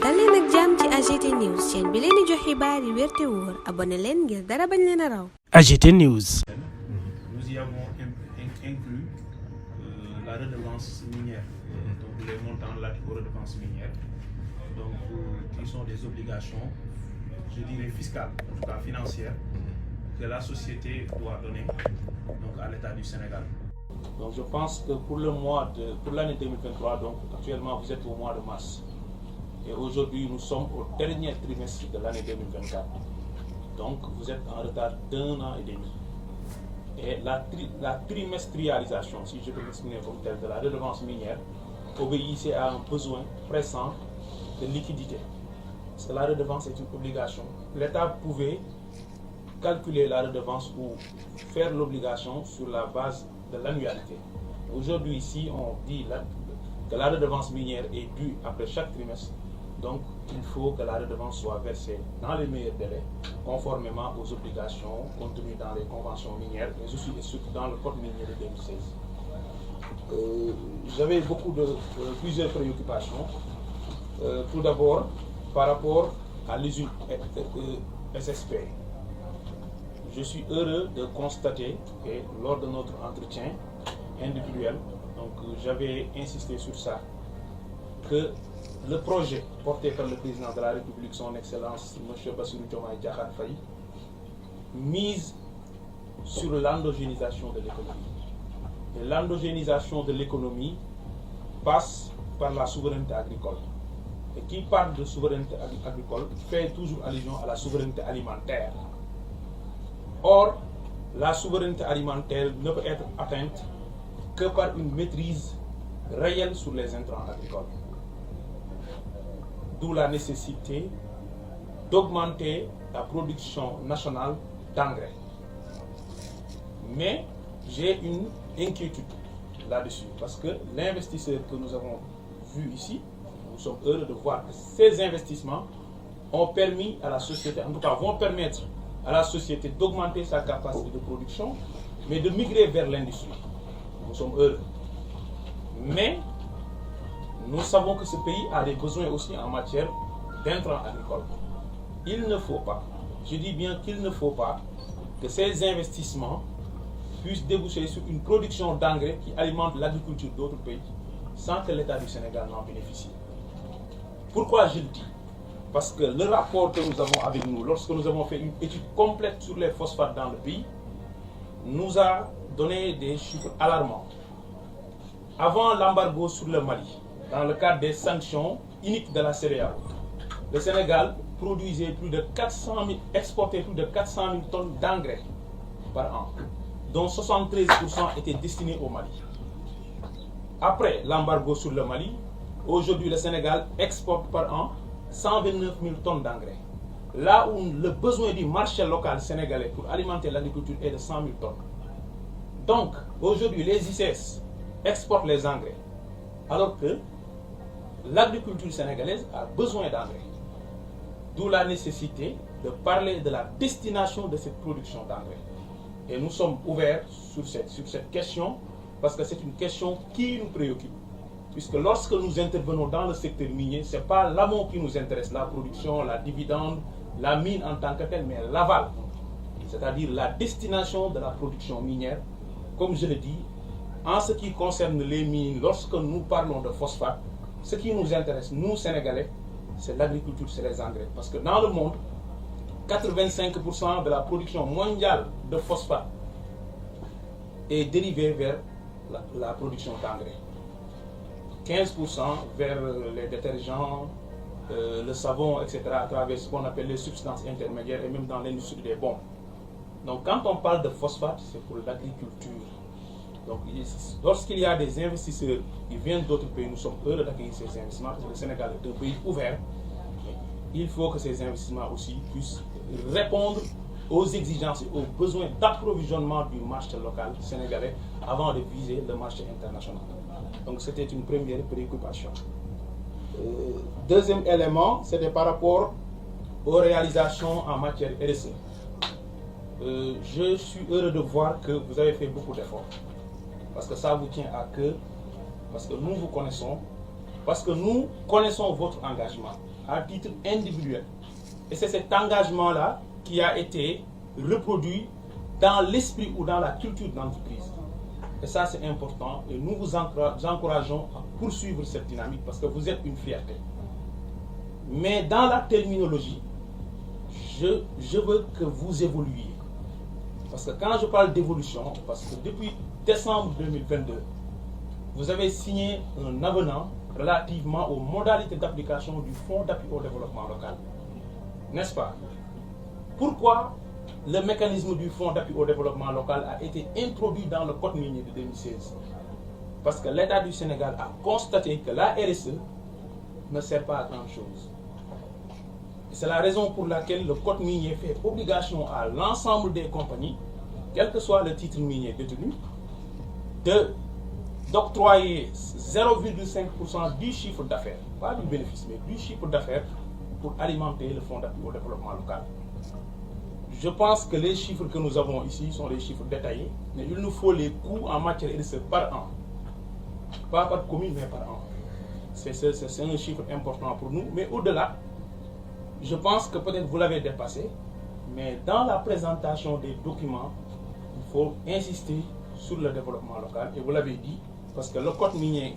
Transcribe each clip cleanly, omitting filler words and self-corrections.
dal leen ak jàmm ci AGT News chaîne bi leen di jox xibaar yi wér te wóor abonné leen ngir dara bañ leen a raw. AGT News. Nous y avons inclus la redevance minière, donc les montants relatifs aux redevances minières, donc qui sont des obligations, je dirais fiscales, en tout cas financières, que la société doit donner donc à l'État du Sénégal. Donc je pense que pour l'année 2023, donc actuellement vous êtes au mois de mars. Et aujourd'hui nous sommes au dernier trimestre de l'année 2024. Donc vous êtes en retard d'1 an et demi. Et la trimestrialisation, si je peux m'exprimer comme tel, de la redevance minière, obéissait à un besoin pressant de liquidité. Parce que la redevance est une obligation. L'État pouvait calculer la redevance ou faire l'obligation sur la base de l'annualité. Aujourd'hui, ici, on dit que la redevance minière est due après chaque trimestre. Donc, il faut que la redevance soit versée dans les meilleurs délais, conformément aux obligations contenues dans les conventions minières, mais aussi et surtout dans le code minier de 2016. J'avais plusieurs préoccupations. Tout d'abord, par rapport à l'usine SSP. Je suis heureux de constater que lors de notre entretien individuel, donc j'avais insisté sur ça, que le projet porté par le président de la République, son Excellence M. Bassirou Diomaye Diakhar Faye, mise sur l'endogénisation de l'économie. Et l'endogénisation de l'économie passe par la souveraineté agricole. Et qui parle de souveraineté agricole fait toujours allusion à la souveraineté alimentaire. Or, la souveraineté alimentaire ne peut être atteinte que par une maîtrise réelle sur les intrants agricoles. D'où la nécessité d'augmenter la production nationale d'engrais. Mais j'ai une inquiétude là-dessus, parce que l'investisseur que nous avons vu ici, nous sommes heureux de voir que ces investissements ont permis à la société, en tout cas vont permettre à la société d'augmenter sa capacité de production, mais de migrer vers l'industrie. Nous sommes heureux. Mais nous savons que ce pays a des besoins aussi en matière d'intrants agricoles. Il ne faut pas, je dis bien qu'il ne faut pas, que ces investissements puissent déboucher sur une production d'engrais qui alimente l'agriculture d'autres pays sans que l'État du Sénégal n'en bénéficie. Pourquoi je le dis? Parce que le rapport que nous avons avec nous, lorsque nous avons fait une étude complète sur les phosphates dans le pays, nous a donné des chiffres alarmants. Avant l'embargo sur le Mali, dans le cadre des sanctions uniques de la céréale, le Sénégal exportait plus de 400 000 tonnes d'engrais par an, dont 73% étaient destinés au Mali. Après l'embargo sur le Mali, aujourd'hui le Sénégal exporte par an 129 000 tonnes d'engrais. Là où le besoin du marché local sénégalais pour alimenter l'agriculture est de 100 000 tonnes. Donc, aujourd'hui, les ICS exportent les engrais, alors que l'agriculture sénégalaise a besoin d'engrais. D'où la nécessité de parler de la destination de cette production d'engrais. Et nous sommes ouverts sur cette question, parce que c'est une question qui nous préoccupe. Puisque lorsque nous intervenons dans le secteur minier, ce n'est pas l'amont qui nous intéresse, la production, la dividende, la mine en tant que telle, mais l'aval. C'est-à-dire la destination de la production minière, comme je le dis, en ce qui concerne les mines, lorsque nous parlons de phosphate, ce qui nous intéresse, nous Sénégalais, c'est l'agriculture, c'est les engrais. Parce que dans le monde, 85% de la production mondiale de phosphate est dérivée vers la production d'engrais. 15% vers les détergents, le savon, etc., à travers ce qu'on appelle les substances intermédiaires et même dans l'industrie des bombes. Donc quand on parle de phosphate, c'est pour l'agriculture. Donc lorsqu'il y a des investisseurs qui viennent d'autres pays, nous sommes heureux d'accueillir ces investissements, parce que le Sénégal est un pays ouvert. Il faut que ces investissements aussi puissent répondre aux exigences et aux besoins d'approvisionnement du marché local sénégalais avant de viser le marché international. Donc c'était une première préoccupation. Deuxième élément, c'était par rapport aux réalisations en matière RSE. Je suis heureux de voir que vous avez fait beaucoup d'efforts, parce que ça vous tient à cœur, parce que nous vous connaissons parce que nous connaissons votre engagement à titre individuel. Et c'est cet engagement-là qui a été reproduit dans l'esprit ou dans la culture d'entreprise. Et ça, c'est important. Et nous vous encourageons à poursuivre cette dynamique parce que vous êtes une fierté. Mais dans la terminologie, je veux que vous évoluiez. Parce que quand je parle d'évolution, parce que depuis décembre 2022, vous avez signé un avenant relativement aux modalités d'application du Fonds d'appui au développement local. N'est-ce pas? Pourquoi le mécanisme du Fonds d'appui au développement local a été introduit dans le Code minier de 2016? Parce que l'État du Sénégal a constaté que la RSE ne sert pas à grand chose. C'est la raison pour laquelle le Code minier fait obligation à l'ensemble des compagnies, quel que soit le titre minier détenu, d'octroyer 0,5% du chiffre d'affaires, pas du bénéfice, mais du chiffre d'affaires pour alimenter le Fonds d'appui au développement local. Je pense que les chiffres que nous avons ici sont les chiffres détaillés, mais il nous faut les coûts en matière RSE par an. Pas par commune, mais par an. C'est un chiffre important pour nous, mais au-delà, je pense que peut-être vous l'avez dépassé, mais dans la présentation des documents, il faut insister sur le développement local. Et vous l'avez dit, parce que le Code minier,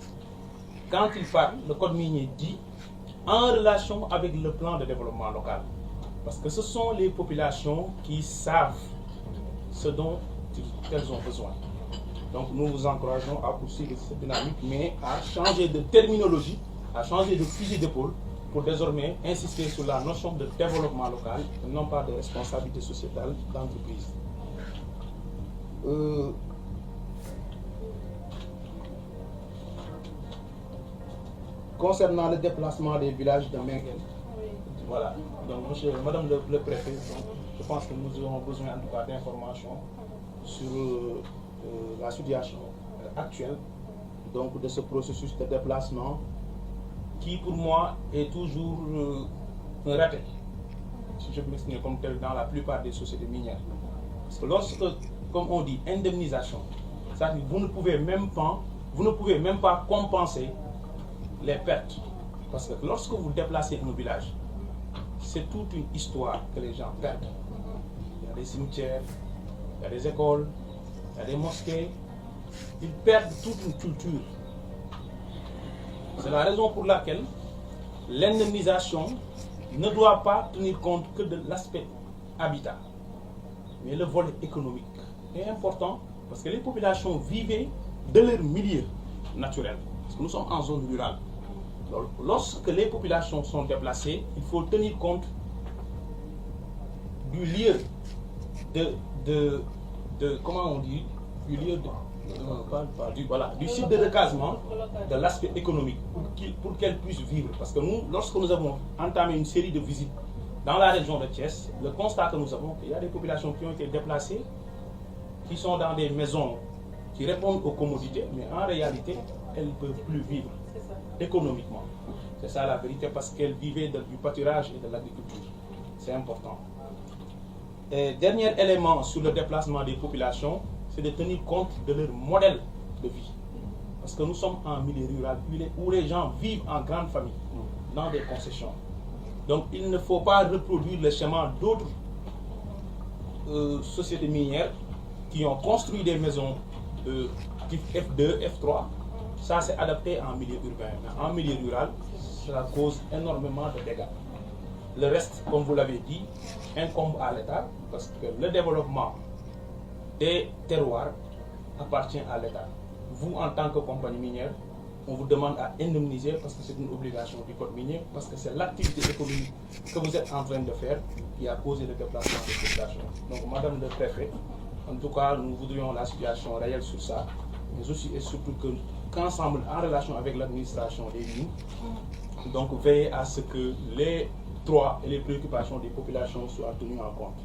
quand il parle, le Code minier dit en relation avec le plan de développement local. Parce que ce sont les populations qui savent ce dont elles ont besoin. Donc nous vous encourageons à poursuivre cette dynamique, mais à changer de terminologie, à changer de fusil d'épaule, pour désormais insister sur la notion de développement local, et non pas de responsabilité sociétale d'entreprise. Concernant le déplacement des villages de Mengen, voilà, donc madame le préfet, donc, je pense que nous aurons besoin en tout cas d'informations sur la situation actuelle donc, de ce processus de déplacement qui pour moi est toujours un raté, si je peux m'exprimer comme tel dans la plupart des sociétés minières. Parce que lorsque, comme on dit, indemnisation, c'est-à-dire vous ne pouvez même pas compenser les pertes. Parce que lorsque vous déplacez un village, c'est toute une histoire que les gens perdent. Il y a des cimetières, il y a des écoles, il y a des mosquées. Ils perdent toute une culture. C'est la raison pour laquelle l'indemnisation ne doit pas tenir compte que de l'aspect habitat. Mais le volet économique est important parce que les populations vivaient de leur milieu naturel. Parce que nous sommes en zone rurale. Alors, lorsque les populations sont déplacées, il faut tenir compte du lieu comment on dit, du lieu du site de recasement, de l'aspect économique, pour qu'elles puissent vivre. Parce que nous, lorsque nous avons entamé une série de visites dans la région de Thiès, le constat que nous avons, qu'il y a des populations qui ont été déplacées, qui sont dans des maisons qui répondent aux commodités, mais en réalité, elles ne peuvent plus vivre économiquement. C'est ça la vérité, parce qu'elles vivaient du pâturage et de l'agriculture. C'est important. Et dernier élément sur le déplacement des populations, c'est de tenir compte de leur modèle de vie. Parce que nous sommes en milieu rural où les gens vivent en grande famille, dans des concessions. Donc il ne faut pas reproduire le schéma d'autres sociétés minières qui ont construit des maisons de type F2, F3. Ça, c'est adapté en milieu urbain. Mais en milieu rural, ça cause énormément de dégâts. Le reste, comme vous l'avez dit, incombe à l'État parce que le développement des terroirs appartient à l'État. Vous, en tant que compagnie minière, on vous demande à indemniser parce que c'est une obligation du code minier, parce que c'est l'activité économique que vous êtes en train de faire qui a causé le déplacement des populations. Donc, Madame le Préfet, en tout cas, nous voudrions la situation réelle sur ça, mais aussi et surtout qu'ensemble, en relation avec l'administration des mines, donc veiller à ce que les droits et les préoccupations des populations soient tenus en compte.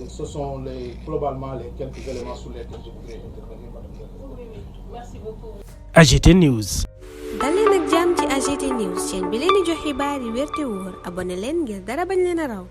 Ce sont globalement les quelques éléments sur lesquels je voudrais intervenir, Madame le Préfet. Oui, merci beaucoup. AGT News. dal leen ak jàmm ci AGT News chaîne bi leen di jox xibaar yi wér te wóor abonné leen ngir dara bañ leen a raw.